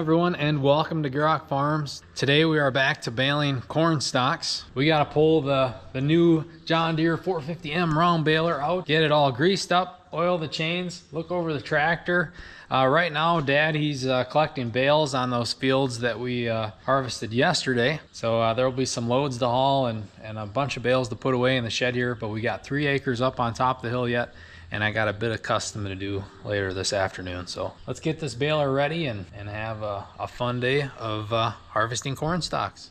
everyone, and welcome to Gierok Farms. Today we are back to baling corn stalks. We got to pull the new John Deere 450M round baler out, get it all greased up, oil the chains, look over the tractor. Right now Dad, he's collecting bales on those fields that we harvested yesterday. So there will be some loads to haul and a bunch of bales to put away in the shed here, but we got 3 acres up on top of the hill yet, and I got a bit of custom to do later this afternoon. So let's get this baler ready and have a fun day of harvesting corn stalks.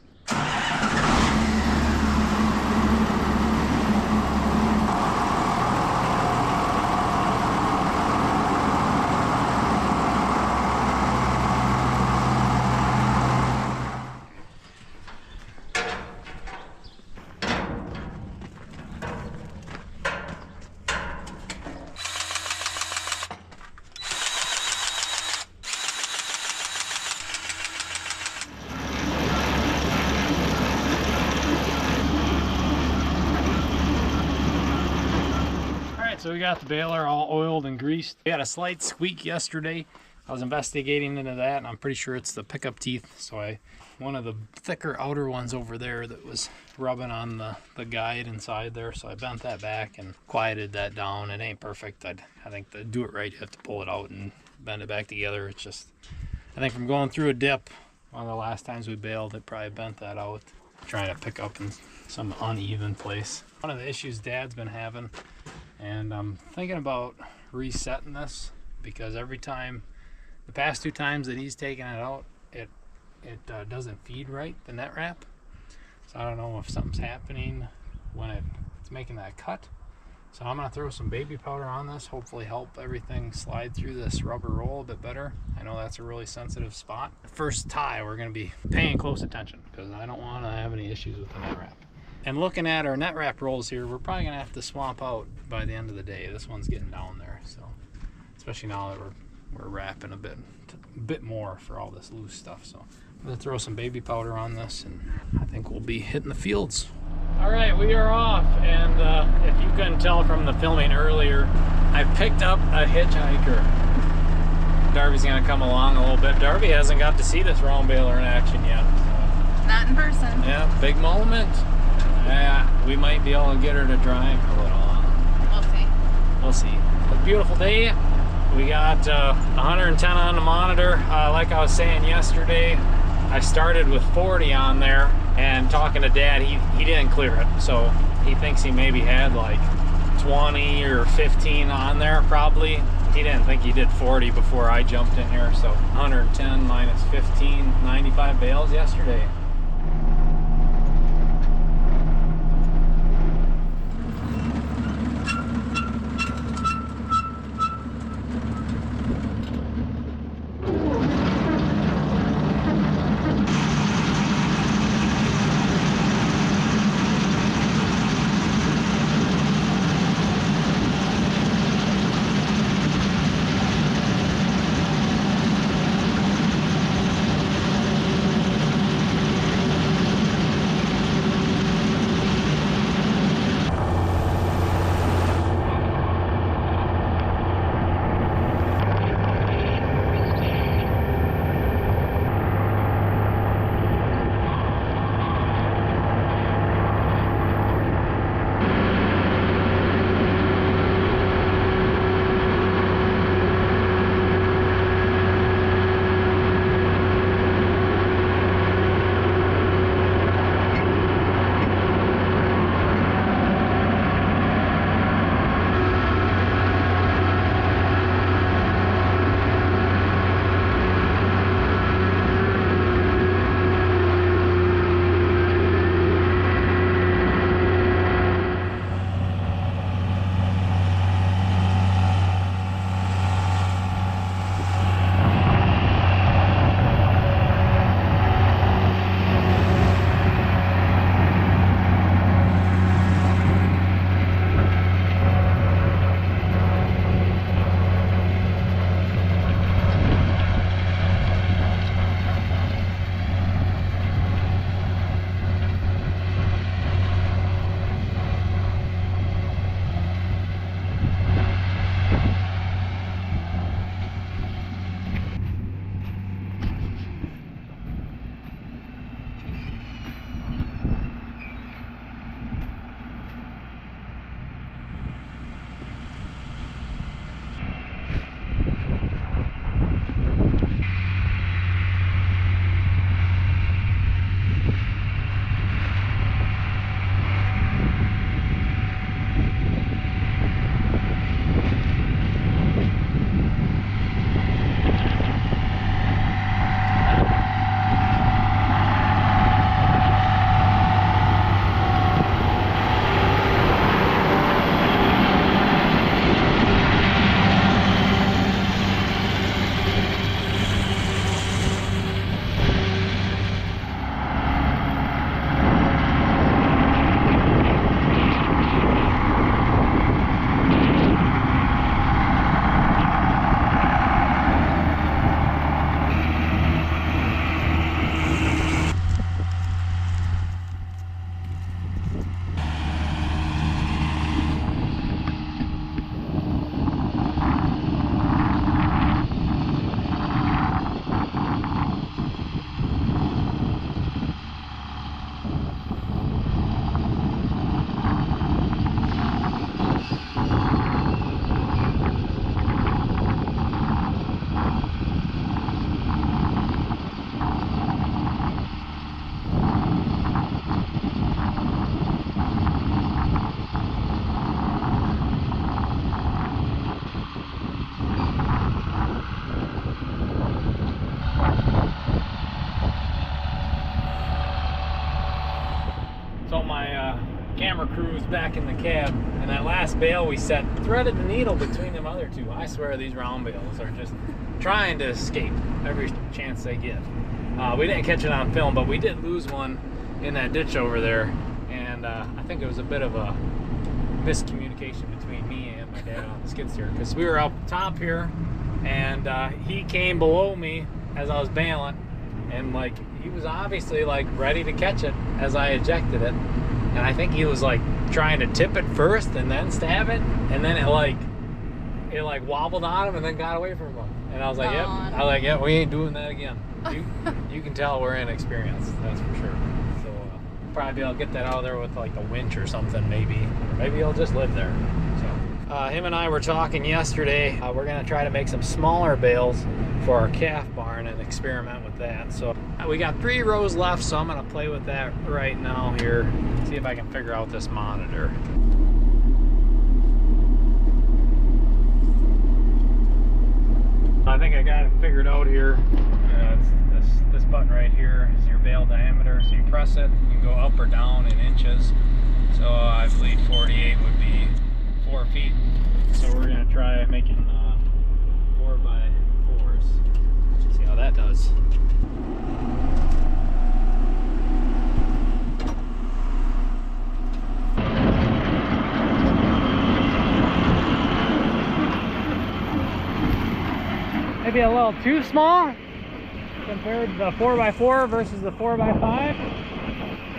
So we got the baler all oiled and greased. We had a slight squeak yesterday. I was investigating into that, and I'm pretty sure it's the pickup teeth. So one of the thicker outer ones over there that was rubbing on the guide inside there. So I bent that back and quieted that down. It ain't perfect. I think to do it right, you have to pull it out and bend it back together. It's just, I think from going through a dip, one of the last times we baled, it probably bent that out. Trying to pick up in some uneven place. One of the issues Dad's been having, and I'm thinking about resetting this, because every time, the past 2 times that he's taken it out, it doesn't feed right, the net wrap. So I don't know if something's happening when it's making that cut. So I'm gonna throw some baby powder on this, hopefully help everything slide through this rubber roll a bit better. I know that's a really sensitive spot. First tie, we're gonna be paying close attention, because I don't wanna have any issues with the net wrap. And looking at our net wrap rolls here, we're probably gonna have to swap out by the end of the day. This one's getting down there, so especially now that we're wrapping a bit more for all this loose stuff. So I'm gonna throw some baby powder on this, and I think we'll be hitting the fields. All right, we are off, and if you couldn't tell from the filming earlier, I picked up a hitchhiker. Darby's gonna come along a little bit. Darby hasn't got to see this round baler in action yet. So. Not in person. Yeah, big moment. Yeah, we might be able to get her to drive for a little. We'll see. We'll see. It's a beautiful day. We got 110 on the monitor. Like I was saying yesterday, I started with 40 on there, and talking to Dad, he didn't clear it. So he thinks he maybe had like 20 or 15 on there probably. He didn't think he did 40 before I jumped in here. So 110 minus 15, 95 bales yesterday. camera crews back in the cab, and that last bale we set threaded the needle between them other two. I swear these round bales are just trying to escape every chance they get. We didn't catch it on film, but we did lose one in that ditch over there, and I think it was a bit of a miscommunication between me and my dad on the skid steer, because we were up top here, and he came below me as I was baling, and like he was obviously like ready to catch it as I ejected it, and I think he was like trying to tip it first and then stab it, and then it like wobbled on him and then got away from him. And I was like, yep, we ain't doing that again. You can tell we're inexperienced, that's for sure. So probably I'll get that out of there with like a winch or something, maybe, or maybe he'll just live there. So him and I were talking yesterday. We're gonna try to make some smaller bales for our calf barn and experiment with that. So we got 3 rows left, so I'm gonna play with that right now here, see if I can figure out this monitor. I think I got it figured out here. It's this button right here is your bale diameter. So you press it, you can go up or down in inches. So I believe 48 would be 4 feet. So we're gonna try making 4x4s. See how that does. Maybe a little too small compared to the 4x4 versus the 4x5.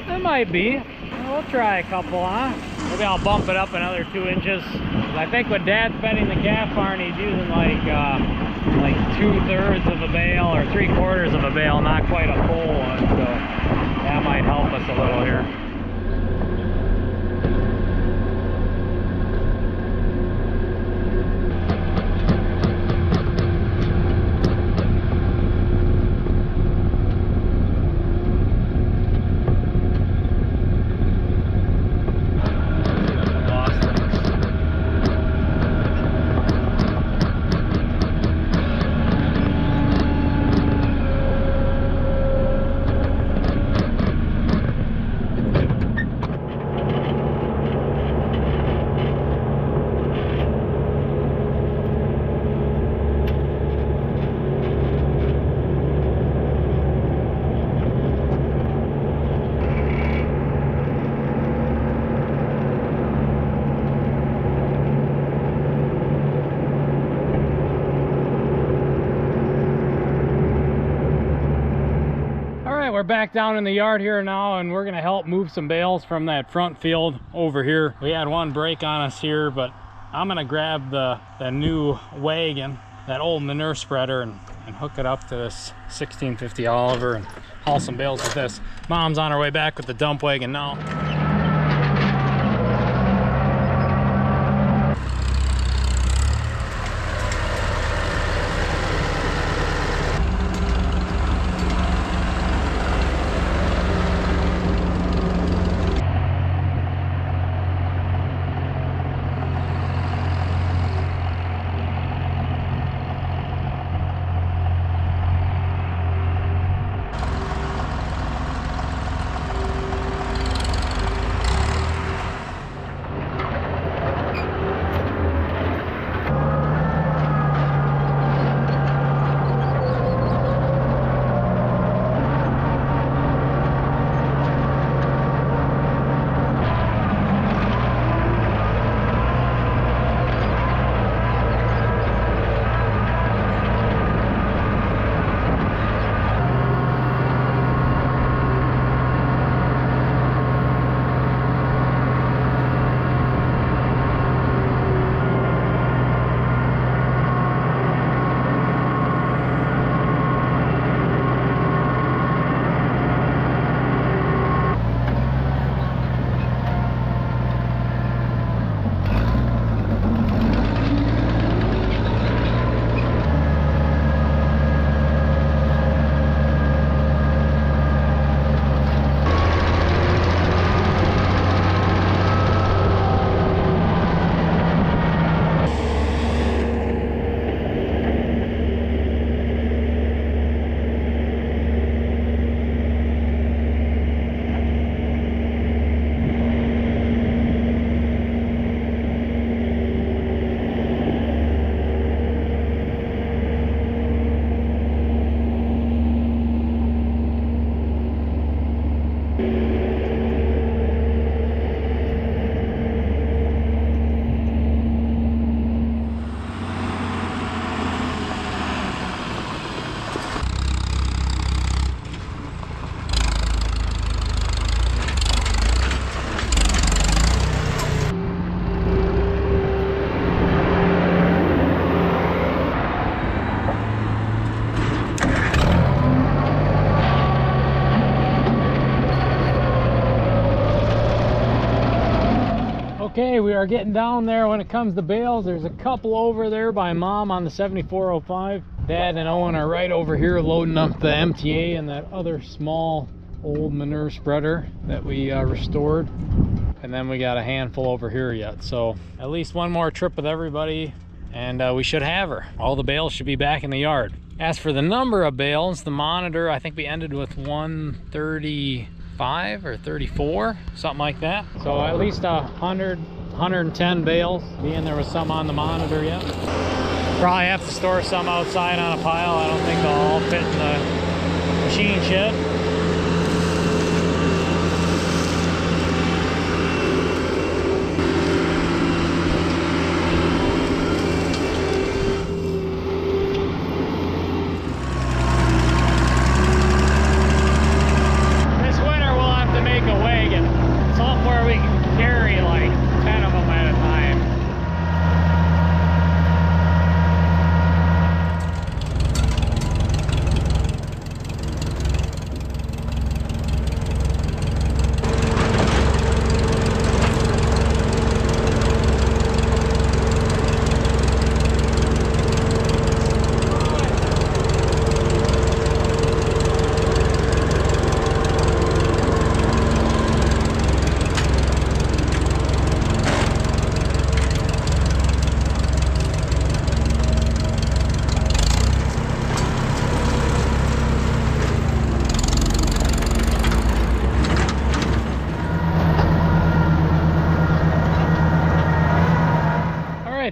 It might be. We'll try a couple, huh? Maybe I'll bump it up another 2 inches. I think when Dad's bedding the calf barn, he's using like 2/3 of a bale or 3/4 of a bale, not quite a full one. So that might help us a little here. We're back down in the yard here now, and we're gonna help move some bales from that front field over here. We had one break on us here, but I'm gonna grab the new wagon, that old manure spreader, and hook it up to this 1650 Oliver and haul some bales with this. Mom's on her way back with the dump wagon now. Okay, we are getting down there when it comes to bales. There's a couple over there by Mom on the 7405. Dad and Owen are right over here loading up the MTA and that other small old manure spreader that we restored. And then we got a handful over here yet. So at least one more trip with everybody and we should have her. All the bales should be back in the yard. As for the number of bales, the monitor, I think we ended with 135 or 34, something like that. So at least 110 bales, being there was some on the monitor yet. Probably have to store some outside on a pile. I don't think they'll all fit in the machine shed.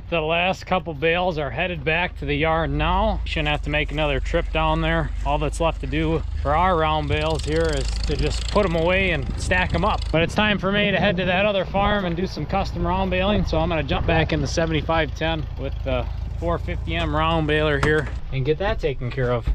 The last couple bales are headed back to the yard now. Shouldn't have to make another trip down there. All that's left to do for our round bales here is to just put them away and stack them up. But it's time for me to head to that other farm and do some custom round baling. So I'm gonna jump back in the 7510 with the 450M round baler here and get that taken care of.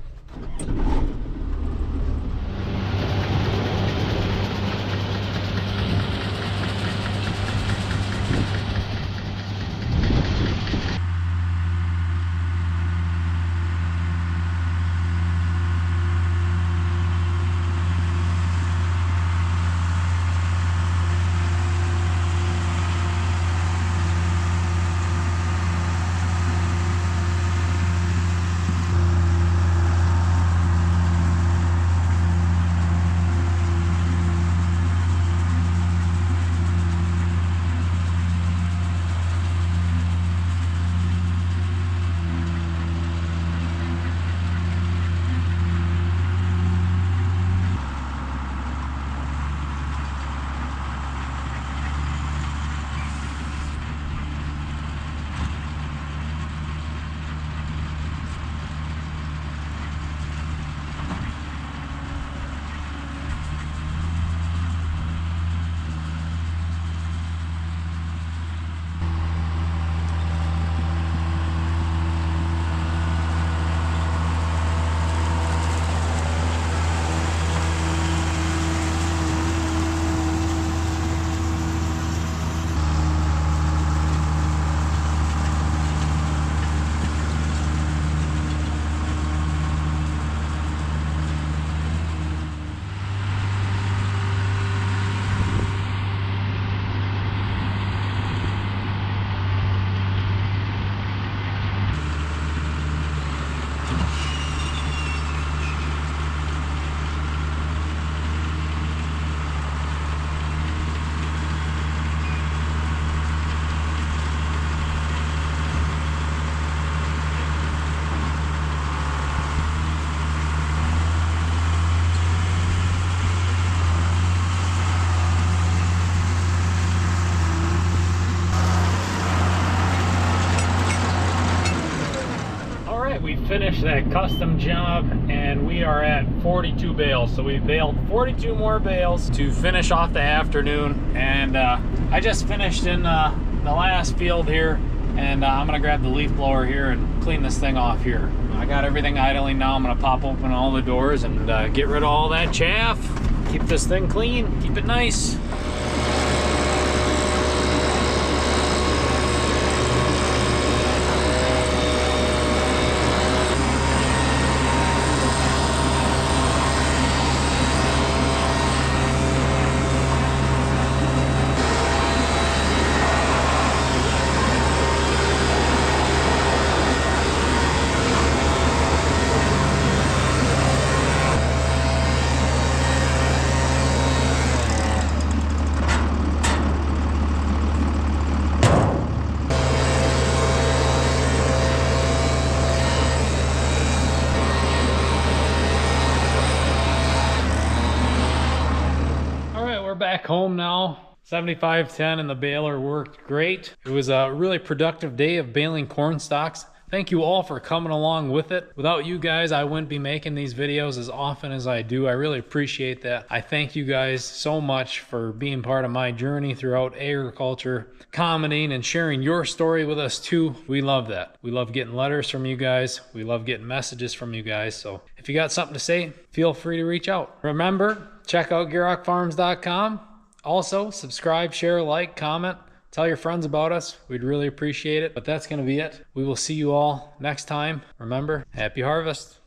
Finished that custom job and we are at 42 bales. So we baled 42 more bales to finish off the afternoon. And I just finished in the last field here, and I'm gonna grab the leaf blower here and clean this thing off here. I got everything idling now. I'm gonna pop open all the doors and get rid of all that chaff. Keep this thing clean, keep it nice. back home now. 7510 and the baler worked great. It was a really productive day of baling corn stalks. Thank you all for coming along with it. Without you guys, I wouldn't be making these videos as often as I do. I really appreciate that. I thank you guys so much for being part of my journey throughout agriculture, commenting and sharing your story with us too. We love that. We love getting letters from you guys. We love getting messages from you guys. So if you got something to say, feel free to reach out. Remember, check out GierokFarms.com. Also, subscribe, share, like, comment. Tell your friends about us. We'd really appreciate it. But that's going to be it. We will see you all next time. Remember, happy harvest.